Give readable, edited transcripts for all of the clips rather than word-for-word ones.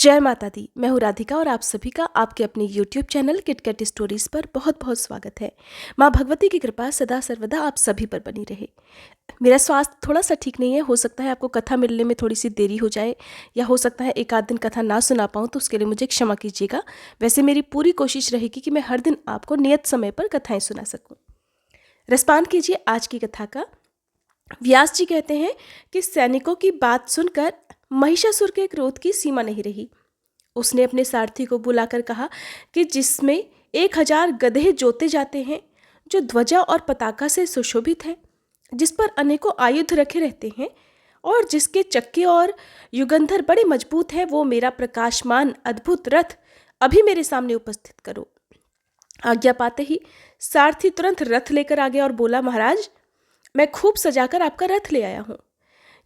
जय माता दी। मैं हूँ राधिका और आप सभी का आपके अपने YouTube चैनल किटकैट स्टोरीज पर बहुत बहुत स्वागत है। माँ भगवती की कृपा सदा सर्वदा आप सभी पर बनी रहे। मेरा स्वास्थ्य थोड़ा सा ठीक नहीं है, हो सकता है आपको कथा मिलने में थोड़ी सी देरी हो जाए या हो सकता है एक आध दिन कथा ना सुना पाऊँ, तो उसके लिए मुझे क्षमा कीजिएगा। वैसे मेरी पूरी कोशिश रहेगी कि मैं हर दिन आपको नियत समय पर कथाएँ सुना सकूँ। रसपान कीजिए आज की कथा का। व्यास जी कहते हैं कि सैनिकों की बात सुनकर महिषासुर के क्रोध की सीमा नहीं रही। उसने अपने सारथी को बुलाकर कहा कि जिसमें 1000 गधे जोते जाते हैं, जो ध्वजा और पताका से सुशोभित है, जिस पर अनेकों आयुध रखे रहते हैं और जिसके चक्के और युगंधर बड़े मजबूत हैं, वो मेरा प्रकाशमान अद्भुत रथ अभी मेरे सामने उपस्थित करो। आज्ञा पाते ही सारथी तुरंत रथ लेकर आ गया और बोला, महाराज, मैं खूब सजाकर आपका रथ ले आया हूँ।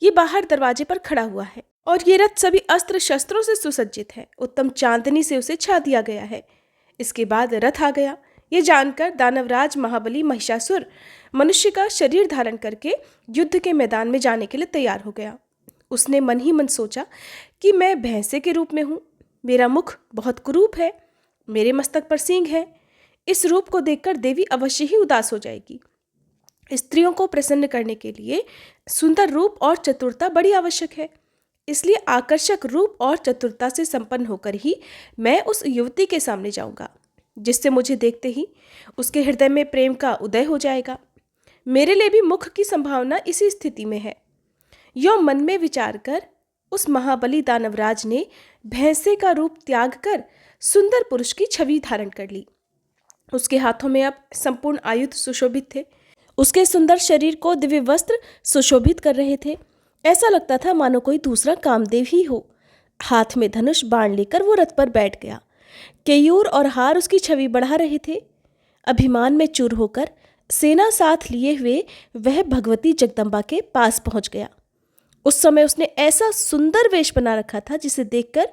ये बाहर दरवाजे पर खड़ा हुआ है और ये रथ सभी अस्त्र शस्त्रों से सुसज्जित है। उत्तम चांदनी से उसे छा दिया गया है। इसके बाद रथ आ गया। ये जानकर दानवराज महाबली महिषासुर मनुष्य का शरीर धारण करके युद्ध के मैदान में जाने के लिए तैयार हो गया। उसने मन ही मन सोचा कि मैं भैंसे के रूप में हूँ, मेरा मुख बहुत कुरूप है, मेरे मस्तक पर सींग है। इस रूप को देखकर देवी अवश्य ही उदास हो जाएगी। स्त्रियों को प्रसन्न करने के लिए सुंदर रूप और चतुरता बड़ी आवश्यक है। इसलिए आकर्षक रूप और चतुरता से संपन्न होकर ही मैं उस युवती के सामने जाऊंगा, जिससे मुझे देखते ही उसके हृदय में प्रेम का उदय हो जाएगा। मेरे लिए भी मुख की संभावना इसी स्थिति में है। यो मन में विचार कर उस महाबली दानवराज ने भैंसे का रूप त्याग कर सुंदर पुरुष की छवि धारण कर ली। उसके हाथों में अब संपूर्ण आयुध सुशोभित थे। उसके सुंदर शरीर को दिव्य वस्त्र सुशोभित कर रहे थे। ऐसा लगता था मानो कोई दूसरा कामदेव ही हो। हाथ में धनुष बाण लेकर वो रथ पर बैठ गया। केयूर और हार उसकी छवि बढ़ा रहे थे। अभिमान में चूर होकर सेना साथ लिए हुए वह भगवती जगदम्बा के पास पहुंच गया। उस समय उसने ऐसा सुंदर वेश बना रखा था जिसे देखकर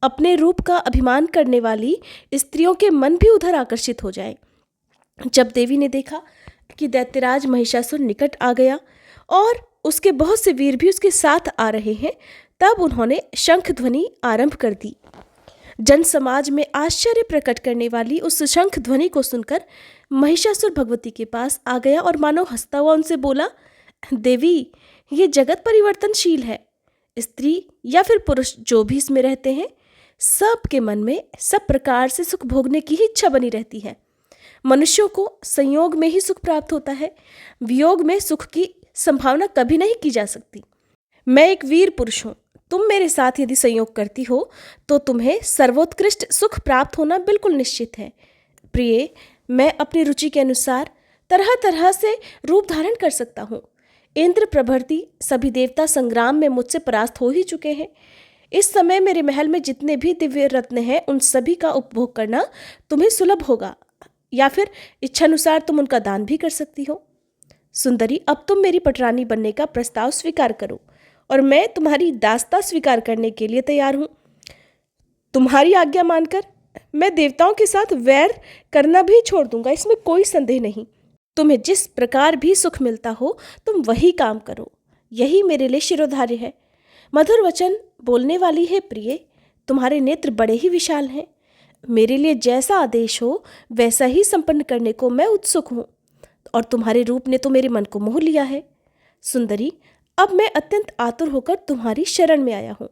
अपने रूप का अभिमान करने वाली स्त्रियों के मन भी उधर आकर्षित हो जाए। जब देवी ने देखा कि दैत्यराज महिषासुर निकट आ गया और उसके बहुत से वीर भी उसके साथ आ रहे हैं, तब उन्होंने शंख ध्वनि आरंभ कर दी। जन समाज में आश्चर्य प्रकट करने वाली उस शंख ध्वनि को सुनकर महिषासुर भगवती के पास आ गया और मानो हंसता हुआ उनसे बोला, देवी, ये जगत परिवर्तनशील है। स्त्री या फिर पुरुष जो भी इसमें रहते हैं, सबके मन में सब प्रकार से सुख भोगने की ही इच्छा बनी रहती है। मनुष्यों को संयोग में ही सुख प्राप्त होता है, वियोग में सुख की संभावना कभी नहीं की जा सकती। मैं एक वीर पुरुष हूँ। तुम मेरे साथ यदि संयोग करती हो तो तुम्हें सर्वोत्कृष्ट सुख प्राप्त होना बिल्कुल निश्चित है। प्रिय, मैं अपनी रुचि के अनुसार तरह तरह से रूप धारण कर सकता हूँ। इंद्र प्रभृति सभी देवता संग्राम में मुझसे परास्त हो ही चुके हैं। इस समय मेरे महल में जितने भी दिव्य रत्न हैं, उन सभी का उपभोग करना तुम्हें सुलभ होगा, या फिर इच्छानुसार तुम उनका दान भी कर सकती हो। सुंदरी, अब तुम मेरी पटरानी बनने का प्रस्ताव स्वीकार करो और मैं तुम्हारी दास्ता स्वीकार करने के लिए तैयार हूँ। तुम्हारी आज्ञा मानकर मैं देवताओं के साथ वैर करना भी छोड़ दूंगा, इसमें कोई संदेह नहीं। तुम्हें जिस प्रकार भी सुख मिलता हो तुम वही काम करो, यही मेरे लिए शिरोधार्य है। मधुर वचन बोलने वाली है प्रिय, तुम्हारे नेत्र बड़े ही विशाल हैं। मेरे लिए जैसा आदेश हो वैसा ही संपन्न करने को मैं उत्सुक हूँ, और तुम्हारे रूप ने तो मेरे मन को मोह लिया है। सुंदरी, अब मैं अत्यंत आतुर होकर तुम्हारी शरण में आया हूँ।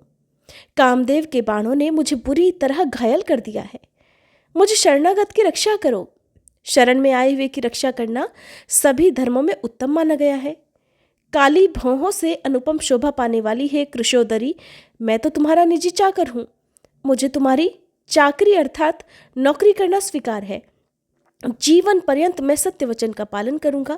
कामदेव के बाणों ने मुझे बुरी तरह घायल कर दिया है। मुझे शरणागत की रक्षा करो। शरण में आए हुए की रक्षा करना सभी धर्मों में उत्तम माना गया है। काली भौहों से अनुपम शोभा पाने वाली है कृशोदरी, मैं तो तुम्हारा निजी चाकर हूँ। मुझे तुम्हारी चाकरी अर्थात नौकरी करना स्वीकार है। जीवन पर्यंत मैं सत्य वचन का पालन करूंगा,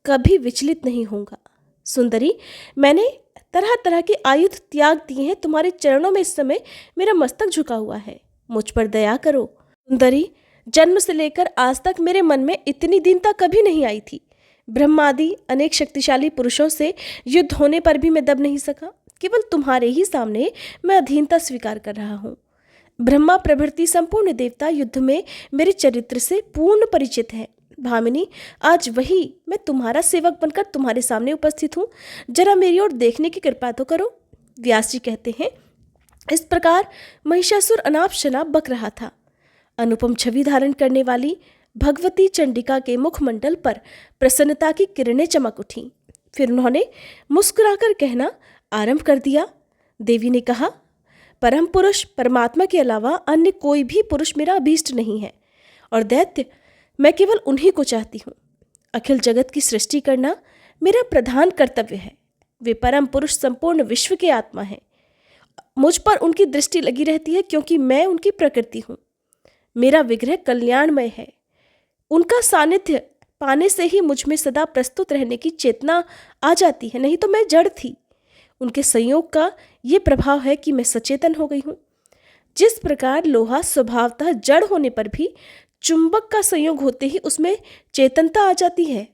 कभी विचलित नहीं होऊंगा। सुंदरी, मैंने तरह तरह के आयुध त्याग दिए हैं। तुम्हारे चरणों में इस समय मेरा मस्तक झुका हुआ है, मुझ पर दया करो। सुंदरी, जन्म से लेकर आज तक मेरे मन में इतनी दीनता कभी नहीं आई थी। ब्रह्मादि अनेक शक्तिशाली पुरुषों से युद्ध होने पर भी मैं दब नहीं सका। केवल तुम्हारे ही सामने मैं अधीनता स्वीकार कर रहा हूँ। ब्रह्मा प्रभृति संपूर्ण देवता युद्ध में मेरे चरित्र से पूर्ण परिचित है। भामिनी, आज वही मैं तुम्हारा सेवक बनकर तुम्हारे सामने उपस्थित हूँ। जरा मेरी ओर देखने की कृपा तो करो। व्यास जी कहते हैं इस प्रकार महिषासुर अनाप शनाप बक रहा था। अनुपम छवि धारण करने वाली भगवती चंडिका के मुखमंडल पर प्रसन्नता की किरणें चमक उठीं। फिर उन्होंने मुस्कुराकर कहना आरंभ कर दिया। देवी ने कहा, परम पुरुष परमात्मा के अलावा अन्य कोई भी पुरुष मेरा अभीष्ट नहीं है, और दैत्य मैं केवल उन्हीं को चाहती हूँ। अखिल जगत की सृष्टि करना मेरा प्रधान कर्तव्य है। वे परम पुरुष संपूर्ण विश्व के आत्मा हैं। मुझ पर उनकी दृष्टि लगी रहती है क्योंकि मैं उनकी प्रकृति हूँ। मेरा विग्रह कल्याणमय है। उनका सानिध्य पाने से ही मुझ में सदा प्रस्तुत रहने की चेतना आ जाती है, नहीं तो मैं जड़ थी। उनके संयोग का ये प्रभाव है कि मैं सचेतन हो गई हूँ। जिस प्रकार लोहा स्वभावतः जड़ होने पर भी चुंबक का संयोग होते ही उसमें चेतनता आ जाती है।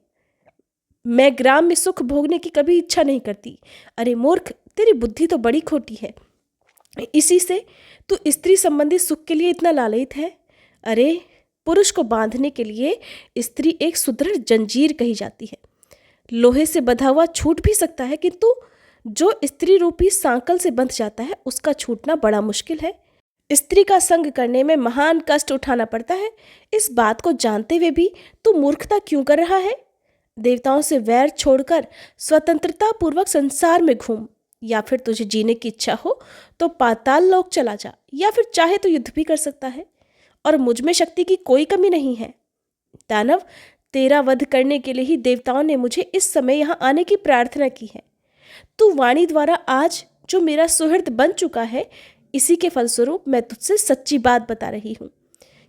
मैं ग्राम में सुख भोगने की कभी इच्छा नहीं करती। अरे मूर्ख, तेरी बुद्धि तो बड़ी खोटी है। इसी से तू स्त्री संबंधी सुख के लिए इतना लालयित है। अरे, पुरुष को बांधने के लिए स्त्री एक सुदृढ़ जंजीर कही जाती है। लोहे से बंधा हुआ छूट भी सकता है, किंतु जो स्त्री रूपी सांकल से बंध जाता है उसका छूटना बड़ा मुश्किल है। स्त्री का संग करने में महान कष्ट उठाना पड़ता है। इस बात को जानते हुए भी तू मूर्खता क्यों कर रहा है? देवताओं से वैर छोड़कर स्वतंत्रता पूर्वक संसार में घूम, या फिर तुझे जीने की इच्छा हो तो पाताल लोक चला जा, या फिर चाहे तो युद्ध भी कर सकता है, और मुझ में शक्ति की कोई कमी नहीं है। दानव, तेरा वध करने के लिए ही देवताओं ने मुझे इस समय यहाँ आने की प्रार्थना की है। तू वाणी द्वारा आज जो मेरा सुहृद बन चुका है, इसी के फलस्वरूप मैं तुझसे सच्ची बात बता रही हूँ,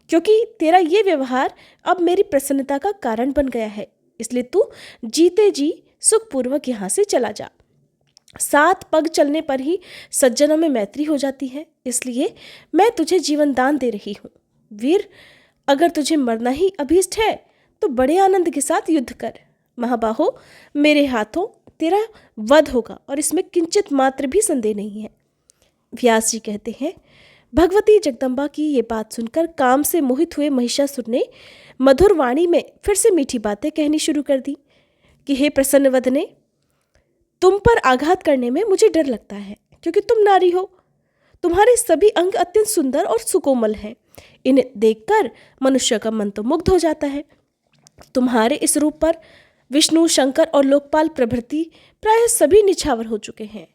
क्योंकि तेरा ये व्यवहार अब मेरी प्रसन्नता का कारण बन गया है। इसलिए तू जीते जी सुखपूर्वक यहाँ से चला जा। 7 पग चलने पर ही सज्जनों में मैत्री हो जाती है, इसलिए मैं तुझे जीवन दान दे रही हूँ। वीर, अगर तुझे मरना ही अभीष्ट है तो बड़े आनंद के साथ युद्ध कर। महाबाहो, मेरे हाथों तेरा वध होगा और इसमें किंचित मात्र भी संदेह नहीं है। व्यास जी कहते हैं, भगवती जगदम्बा की ये बात सुनकर काम से मोहित हुए महिषासुर ने मधुर वाणी में फिर से मीठी बातें कहनी शुरू कर दी कि हे प्रसन्न वदने, तुम पर आघात करने में मुझे डर लगता है, क्योंकि तुम नारी हो। तुम्हारे सभी अंग अत्यंत सुंदर और सुकोमल हैं। इन्हें देखकर मनुष्य का मन तो मुग्ध हो जाता है। तुम्हारे इस रूप पर विष्णु, शंकर और लोकपाल प्रभृति प्रायः सभी निछावर हो चुके हैं।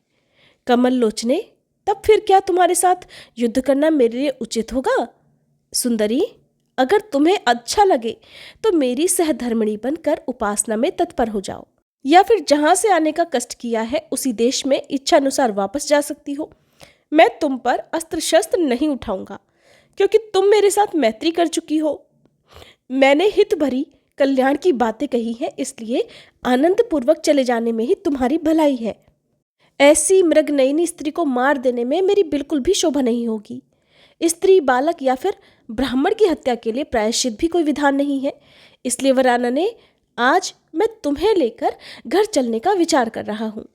कमल लोचने, तब फिर क्या तुम्हारे साथ युद्ध करना मेरे लिए उचित होगा? सुंदरी, अगर तुम्हें अच्छा लगे तो मेरी सहधर्मिणी बनकर उपासना में तत्पर हो जाओ, या फिर जहां से आने का कष्ट किया है उसी देश में इच्छानुसार वापस जा सकती हो। मैं तुम पर अस्त्र शस्त्र नहीं उठाऊंगा, क्योंकि तुम मेरे साथ मैत्री कर चुकी हो। मैंने हित भरी कल्याण की बातें कही हैं, इसलिए आनंद पूर्वक चले जाने में ही तुम्हारी भलाई है। ऐसी मृगनयनी स्त्री को मार देने में मेरी बिल्कुल भी शोभा नहीं होगी। स्त्री, बालक या फिर ब्राह्मण की हत्या के लिए प्रायश्चित भी कोई विधान नहीं है। इसलिए वरानने, आज मैं तुम्हें लेकर घर चलने का विचार कर रहा हूँ।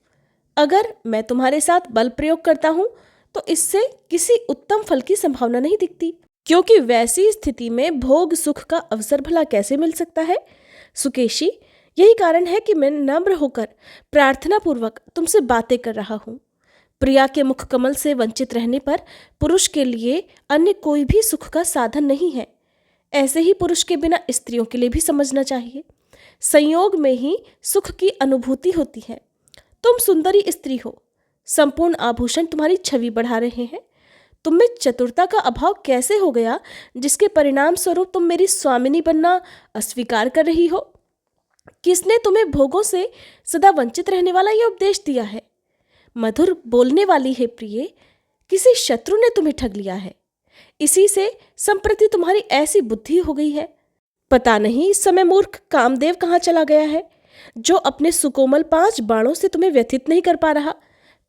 अगर मैं तुम्हारे साथ बल प्रयोग करता हूँ तो इससे किसी उत्तम फल की संभावना नहीं दिखती, क्योंकि वैसी स्थिति में भोग सुख का अवसर भला कैसे मिल सकता है? सुकेशी, यही कारण है कि मैं नम्र होकर प्रार्थना पूर्वक तुमसे बातें कर रहा हूँ। प्रिया के मुख कमल से वंचित रहने पर पुरुष के लिए अन्य कोई भी सुख का साधन नहीं है। ऐसे ही पुरुष के बिना स्त्रियों के लिए भी समझना चाहिए। संयोग में ही सुख की अनुभूति होती है। तुम सुंदरी स्त्री हो, संपूर्ण आभूषण तुम्हारी छवि बढ़ा रहे हैं। तुम में चतुरता का अभाव कैसे हो गया, जिसके परिणाम स्वरूप तुम मेरी स्वामिनी बनना अस्वीकार कर रही हो? किसने तुम्हें भोगों से सदा वंचित रहने वाला यह उपदेश दिया है? मधुर बोलने वाली है प्रिय, किसी शत्रु ने तुम्हें ठग लिया है। इसी से संप्रति तुम्हारी ऐसी बुद्धि हो गई है। पता नहीं इस समय मूर्ख कामदेव कहाँ चला गया है, जो अपने सुकोमल 5 बाणों से तुम्हें व्यथित नहीं कर पा रहा।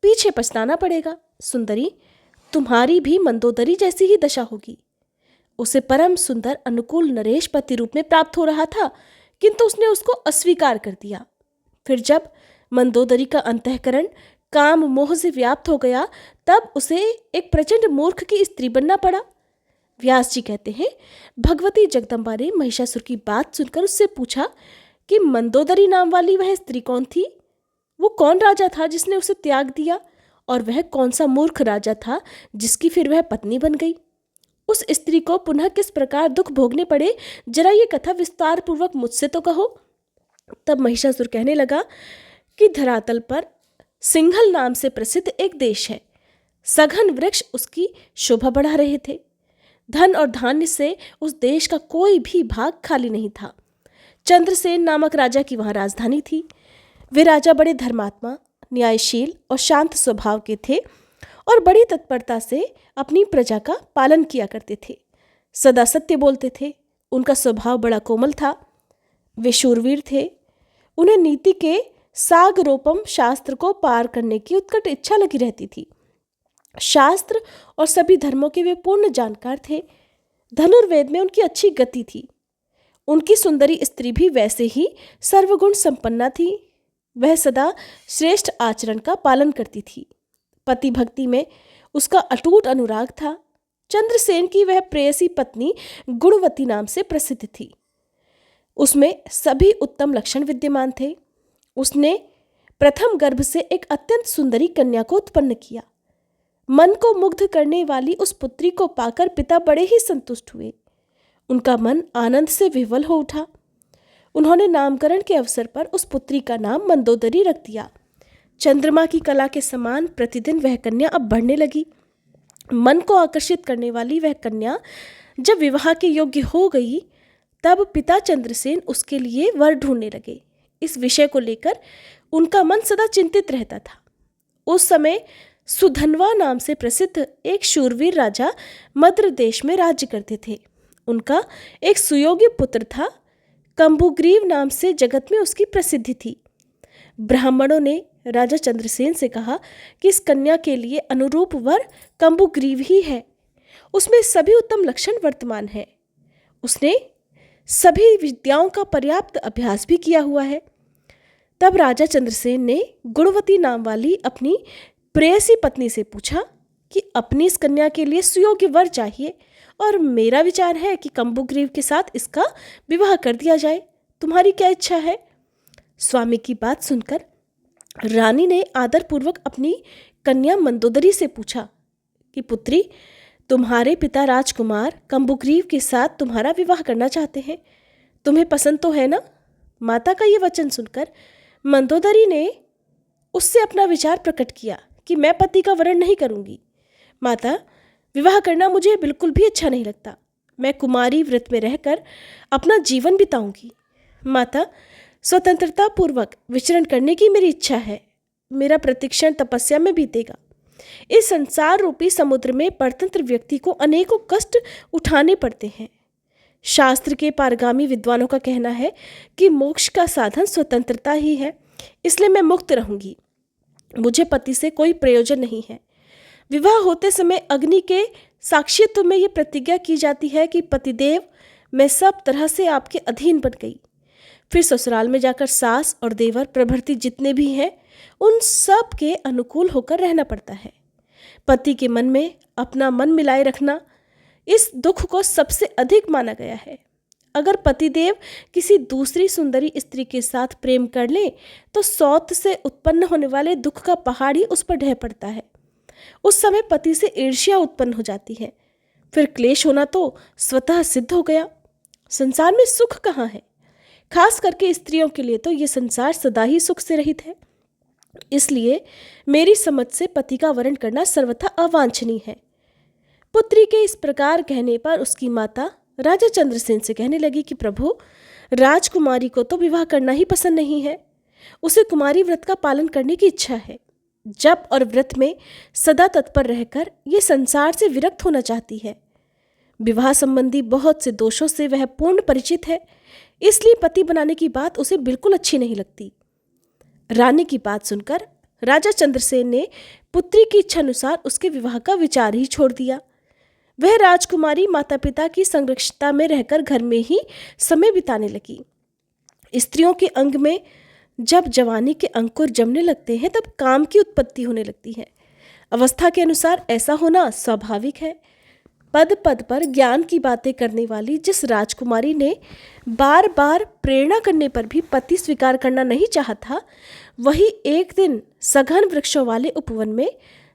पीछे पछताना पड़ेगा। सुंदरी, तुम्हारी भी मंदोदरी जैसी ही दशा होगी। उसे परम सुंदर अनुकूल नरेश पति रूप में प्राप्त हो रहा था, किंतु उसने उसको अस्वीकार कर दिया। फिर जब मंदोदरी का अंतःकरण काम मोह से व्याप्त हो गया, तब उसे एक प्रचंड मूर्ख की स्त्री बनना पड़ा। व्यास जी कहते हैं, भगवती जगदम्बा ने महिषासुर की बात सुनकर उससे पूछा कि मंदोदरी नाम वाली वह स्त्री कौन थी? वो कौन राजा था जिसने उसे त्याग दिया और वह कौन सा मूर्ख राजा था जिसकी फिर वह पत्नी बन गई। उस स्त्री को पुनः किस प्रकार दुख भोगने पड़े, जरा ये कथा विस्तार पूर्वक मुझसे तो कहो। तब महिषासुर कहने लगा कि धरातल पर सिंघल नाम से प्रसिद्ध एक देश है। सघन वृक्ष उसकी शोभा बढ़ा रहे थे। धन और धान्य से उस देश का कोई भी भाग खाली नहीं था। चंद्रसेन नामक राजा की वहाँ राजधानी थी। वे राजा बड़े धर्मात्मा, न्यायशील और शांत स्वभाव के थे और बड़ी तत्परता से अपनी प्रजा का पालन किया करते थे। सदा सत्य बोलते थे। उनका स्वभाव बड़ा कोमल था। वे शूरवीर थे। उन्हें नीति के सागरोपम शास्त्र को पार करने की उत्कट इच्छा लगी रहती थी। शास्त्र और सभी धर्मों के वे पूर्ण जानकार थे। धनुर्वेद में उनकी अच्छी गति थी। उनकी सुंदरी स्त्री भी वैसे ही सर्वगुण संपन्ना थी। वह सदा श्रेष्ठ आचरण का पालन करती थी। पति भक्ति में उसका अटूट अनुराग था। चंद्रसेन की वह प्रेयसी पत्नी गुणवती नाम से प्रसिद्ध थी। उसमें सभी उत्तम लक्षण विद्यमान थे। उसने प्रथम गर्भ से एक अत्यंत सुंदरी कन्या को उत्पन्न किया। मन को मुग्ध करने वाली उस पुत्री को पाकर पिता बड़े ही संतुष्ट हुए। उनका मन आनंद से विह्वल हो उठा। उन्होंने नामकरण के अवसर पर उस पुत्री का नाम मंदोदरी रख दिया। चंद्रमा की कला के समान प्रतिदिन वह कन्या अब बढ़ने लगी। मन को आकर्षित करने वाली वह कन्या जब विवाह के योग्य हो गई, तब पिता चंद्रसेन उसके लिए वर ढूंढने लगे। इस विषय को लेकर उनका मन सदा चिंतित रहता था। उस समय सुधनवा नाम से प्रसिद्ध एक शूरवीर राजा मद्र देश में राज्य करते थे। उनका एक सुयोग्य पुत्र था। कंबुग्रीव नाम से जगत में उसकी प्रसिद्धि थी। ब्राह्मणों ने राजा चंद्रसेन से कहा कि इस कन्या के लिए अनुरूप वर कंबुग्रीव ही है। उसमें सभी उत्तम लक्षण वर्तमान है। उसने सभी विद्याओं का पर्याप्त अभ्यास भी किया हुआ है। तब राजा चंद्रसेन ने गुणवती नाम वाली अपनी प्रेयसी पत्नी से पूछा कि अपनी इस कन्या के लिए सुयोग्य वर चाहिए और मेरा विचार है कि कंबुग्रीव के साथ इसका विवाह कर दिया जाए। तुम्हारी क्या इच्छा है? स्वामी की बात सुनकर रानी ने आदरपूर्वक अपनी कन्या मंदोदरी से पूछा कि पुत्री, तुम्हारे पिता राजकुमार कंबुग्रीव के साथ तुम्हारा विवाह करना चाहते हैं। तुम्हें पसंद तो है ना? माता का ये वचन सुनकर मंदोदरी ने उससे अपना विचार प्रकट किया कि मैं पति का वरण नहीं करूंगी। माता, विवाह करना मुझे बिल्कुल भी अच्छा नहीं लगता। मैं कुमारी व्रत में रहकर अपना जीवन बिताऊंगी। माता, स्वतंत्रता पूर्वक विचरण करने की मेरी इच्छा है। मेरा प्रतिक्षण तपस्या में बीतेगा। इस संसार रूपी समुद्र में परतंत्र व्यक्ति को अनेकों कष्ट उठाने पड़ते हैं। शास्त्र के पारगामी विद्वानों का कहना है कि मोक्ष का साधन स्वतंत्रता ही है, इसलिए मैं मुक्त रहूंगी। मुझे पति से कोई प्रयोजन नहीं है। विवाह होते समय अग्नि के साक्षित्व में यह प्रतिज्ञा की जाती है कि पतिदेव, मैं सब तरह से आपके अधीन बन गई। फिर ससुराल में जाकर सास और देवर प्रभृति जितने भी हैं, उन सब के अनुकूल होकर रहना पड़ता है। पति के मन में अपना मन मिलाए रखना इस दुख को सबसे अधिक माना गया है। अगर पतिदेव किसी दूसरी सुंदरी स्त्री के साथ प्रेम कर ले तो सौत से उत्पन्न होने वाले दुख का पहाड़ ही उस पर ढह पड़ता है। उस समय पति से ईर्ष्या उत्पन्न हो जाती है। फिर क्लेश होना तो स्वतः सिद्ध हो गया। संसार में सुख कहाँ है? खास करके स्त्रियों के लिए तो ये संसार सदा ही सुख से रहित है। इसलिए मेरी समझ से पति का वरण करना सर्वथा अवांछनीय है। पुत्री के इस प्रकार कहने पर उसकी माता राजा चंद्रसेन से कहने लगी कि प्रभु, राजकुमारी को तो विवाह करना ही पसंद नहीं है। उसे कुमारी व्रत का पालन करने की इच्छा है। जप और व्रत में सदा तत्पर रहकर ये संसार से विरक्त होना चाहती है। विवाह संबंधी बहुत से दोषों से वह पूर्ण परिचित है, इसलिए पति बनाने की बात उसे बिल्कुल अच्छी नहीं लगती। रानी की बात सुनकर राजा चंद्रसेन ने पुत्री की इच्छा अनुसार उसके विवाह का विचार ही छोड़ दिया। वह राजकुमारी माता पिता की संरक्षता में रहकर घर में ही समय बिताने लगी। स्त्रियों के अंग में जब जवानी के अंकुर जमने लगते हैं, तब काम की उत्पत्ति होने लगती है। अवस्था के अनुसार ऐसा होना स्वाभाविक है। पद पद पर ज्ञान की बातें करने वाली जिस राजकुमारी ने बार बार प्रेरणा करने पर भी पति स्वीकार करना नहीं चाहा था, वही एक दिन सघन वृक्षों वाले उपवन में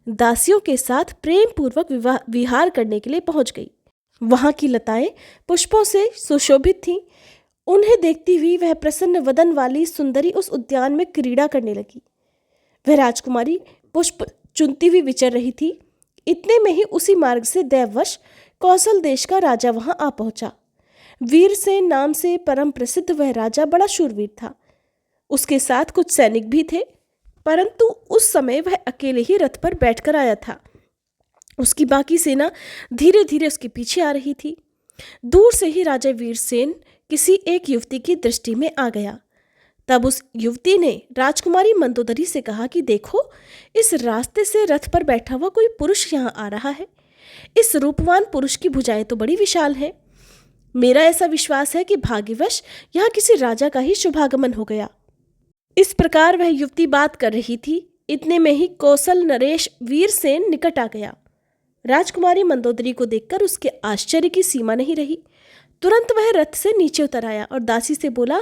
दासियों के साथ प्रेम पूर्वक विहार करने के लिए पहुंच गई। वहां की लताएं पुष्पों से सुशोभित थीं। उन्हें देखती हुई वह प्रसन्न वदन वाली सुंदरी उस उद्यान में क्रीड़ा करने लगी। वह राजकुमारी पुष्प चुनती हुई विचर रही थी। इतने में ही उसी मार्ग से दैववश कौशल देश का राजा वहां आ पहुंचा। वीरसेन नाम से परम प्रसिद्ध वह राजा बड़ा शूरवीर था। उसके साथ कुछ सैनिक भी थे, परंतु उस समय वह अकेले ही रथ पर बैठकर आया था। उसकी बाकी सेना धीरे धीरे उसके पीछे आ रही थी। दूर से ही राजा वीरसेन किसी एक युवती की दृष्टि में आ गया। तब उस युवती ने राजकुमारी मंदोदरी से कहा कि देखो, इस रास्ते से रथ पर बैठा हुआ कोई पुरुष यहाँ आ रहा है। इस रूपवान पुरुष की भुजाएं तो बड़ी विशाल हैं। मेरा ऐसा विश्वास है कि भाग्यवश यहाँ किसी राजा का ही शुभागमन हो गया। इस प्रकार वह युवती बात कर रही थी। इतने में ही कौशल नरेश वीरसेन निकट आ गया। राजकुमारी मंदोदरी को देखकर उसके आश्चर्य की सीमा नहीं रही। तुरंत वह रथ से नीचे उतर आया और दासी से बोला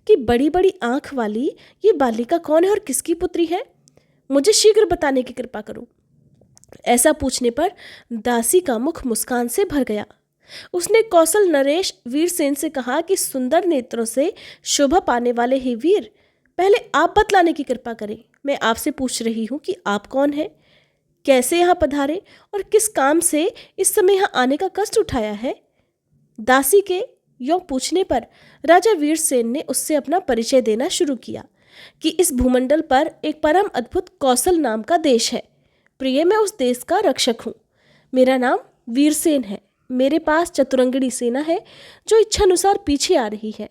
कि बड़ी बड़ी आंख वाली ये बालिका कौन है और किसकी पुत्री है? मुझे शीघ्र बताने की कृपा करो। ऐसा पूछने पर दासी का मुख मुस्कान से भर गया। उसने कौशल नरेश वीरसेन से कहा कि सुंदर नेत्रों से शोभा पाने वाले हे वीर, पहले आप बतलाने की कृपा करें। मैं आपसे पूछ रही हूँ कि आप कौन हैं, कैसे यहाँ पधारे और किस काम से इस समय यहाँ आने का कष्ट उठाया है? दासी के यों पूछने पर राजा वीरसेन ने उससे अपना परिचय देना शुरू किया कि इस भूमंडल पर एक परम अद्भुत कौशल नाम का देश है। प्रिय, मैं उस देश का रक्षक हूँ। मेरा नाम वीरसेन है। मेरे पास चतुरंगिणी सेना है जो इच्छानुसार पीछे आ रही है।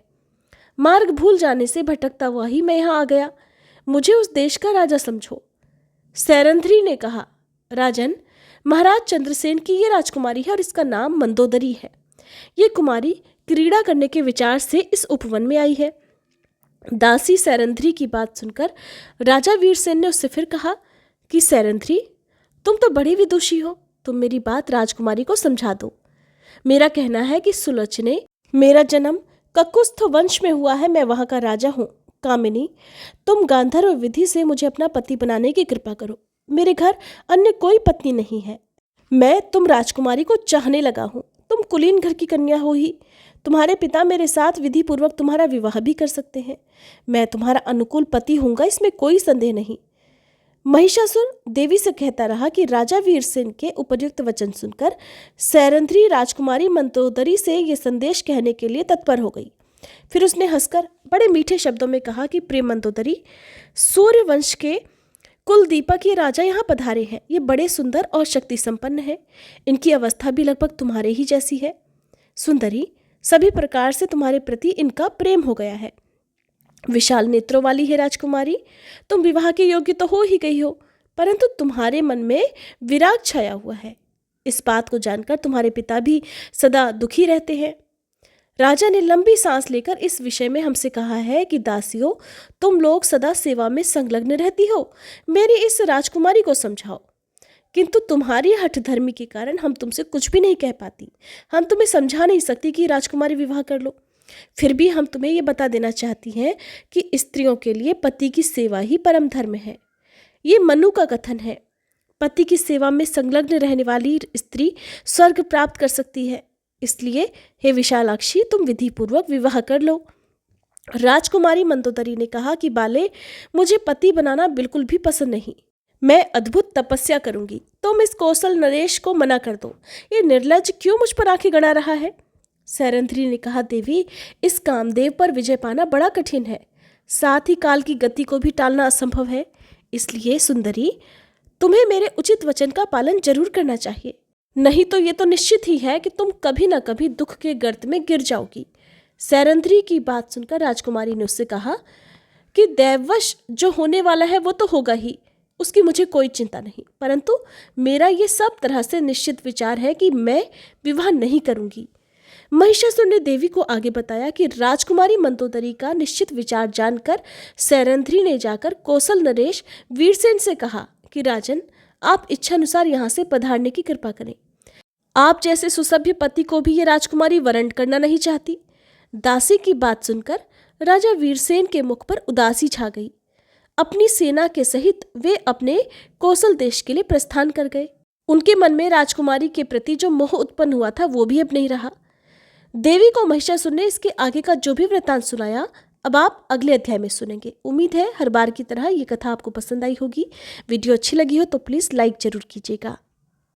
मार्ग भूल जाने से भटकता हुआ ही मैं यहाँ आ गया। मुझे उस देश का राजा समझो। सैरंध्री ने कहा, राजन, महाराज चंद्रसेन की ये राजकुमारी है और इसका नाम मंदोदरी है। ये कुमारी क्रीड़ा करने के विचार से इस उपवन में आई है। दासी सैरंध्री की बात सुनकर राजा वीरसेन ने उससे फिर कहा कि सैरंध्री, तुम तो बड़ी विदुषी हो, तुम मेरी बात राजकुमारी को समझा दो। मेरा कहना है कि सुलोचने, मेरा जन्म ककुस्थ वंश में हुआ है। मैं वहां का राजा हूँ। कामिनी, तुम गांधर्व विधि से मुझे अपना पति बनाने की कृपा करो। मेरे घर अन्य कोई पत्नी नहीं है। मैं तुम राजकुमारी को चाहने लगा हूँ। तुम कुलीन घर की कन्या हो ही। तुम्हारे पिता मेरे साथ विधि पूर्वक तुम्हारा विवाह भी कर सकते हैं। मैं तुम्हारा अनुकूल पति हूँगा, इसमें कोई संदेह नहीं। महिषासुर देवी से कहता रहा कि राजा वीरसेन के उपयुक्त वचन सुनकर सैरंध्री राजकुमारी मंदोदरी से ये संदेश कहने के लिए तत्पर हो गई। फिर उसने हंसकर बड़े मीठे शब्दों में कहा कि प्रिय मंदोदरी, सूर्य वंश के कुल दीपक ये राजा यहाँ पधारे हैं। ये बड़े सुंदर और शक्ति संपन्न है। इनकी अवस्था भी लगभग तुम्हारे ही जैसी है। सुंदरी, सभी प्रकार से तुम्हारे प्रति इनका प्रेम हो गया है। विशाल नेत्रों वाली है राजकुमारी, तुम विवाह के योग्य तो हो ही गई हो, परंतु तुम्हारे मन में विराग छाया हुआ है। इस बात को जानकर तुम्हारे पिता भी सदा दुखी रहते हैं। राजा ने लंबी सांस लेकर इस विषय में हमसे कहा है कि दासियों, तुम लोग सदा सेवा में संलग्न रहती हो। मेरी इस राजकुमारी को समझाओ। किंतु तुम्हारी हठधर्मी के कारण हम तुमसे कुछ भी नहीं कह पाती। हम तुम्हें समझा नहीं सकती कि राजकुमारी विवाह कर लो। फिर भी हम तुम्हें ये बता देना चाहती हैं कि स्त्रियों के लिए पति की सेवा ही परम धर्म है। ये मनु का कथन है। पति की सेवा में संलग्न रहने वाली स्त्री स्वर्ग प्राप्त कर सकती है। इसलिए हे विशालाक्षी, तुम विधि पूर्वक विवाह कर लो। राजकुमारी मंदोदरी ने कहा कि बाले, मुझे पति बनाना बिल्कुल भी पसंद नहीं। मैं अद्भुत तपस्या करूंगी। तुम इस कौशल नरेश को मना कर दो। ये निर्लज्ज क्यों मुझ पर आंखें गड़ा रहा है? सैरंध्री ने कहा, देवी, इस कामदेव पर विजय पाना बड़ा कठिन है। साथ ही काल की गति को भी टालना असंभव है। इसलिए सुंदरी, तुम्हें मेरे उचित वचन का पालन जरूर करना चाहिए। नहीं तो ये तो निश्चित ही है कि तुम कभी ना कभी दुख के गर्त में गिर जाओगी। सैरंध्री की बात सुनकर राजकुमारी ने उससे कहा कि दैववश जो होने वाला है वो तो होगा ही, उसकी मुझे कोई चिंता नहीं। परंतु मेरा ये सब तरह से निश्चित विचार है कि मैं विवाह नहीं करूंगी। महिषासुर ने देवी को आगे बताया कि राजकुमारी मंदोदरी का निश्चित विचार जानकर सैरंध्री ने जाकर कौशल नरेश वीरसेन से कहा कि राजन, आप इच्छानुसार यहाँ से पधारने की कृपा करें। आप जैसे सुसभ्य पति को भी ये राजकुमारी वरण करना नहीं चाहती। दासी की बात सुनकर राजा वीरसेन के मुख पर उदासी छा गई। अपनी सेना के सहित वे अपने कौशल देश के लिए प्रस्थान कर गए। उनके मन में राजकुमारी के प्रति जो मोह उत्पन्न हुआ था वो भी अब नहीं रहा। देवी को महिषासुर ने इसके आगे का जो भी वृत्तांत सुनाया अब आप अगले अध्याय में सुनेंगे। उम्मीद है हर बार की तरह ये कथा आपको पसंद आई होगी। वीडियो अच्छी लगी हो तो प्लीज़ लाइक जरूर कीजिएगा।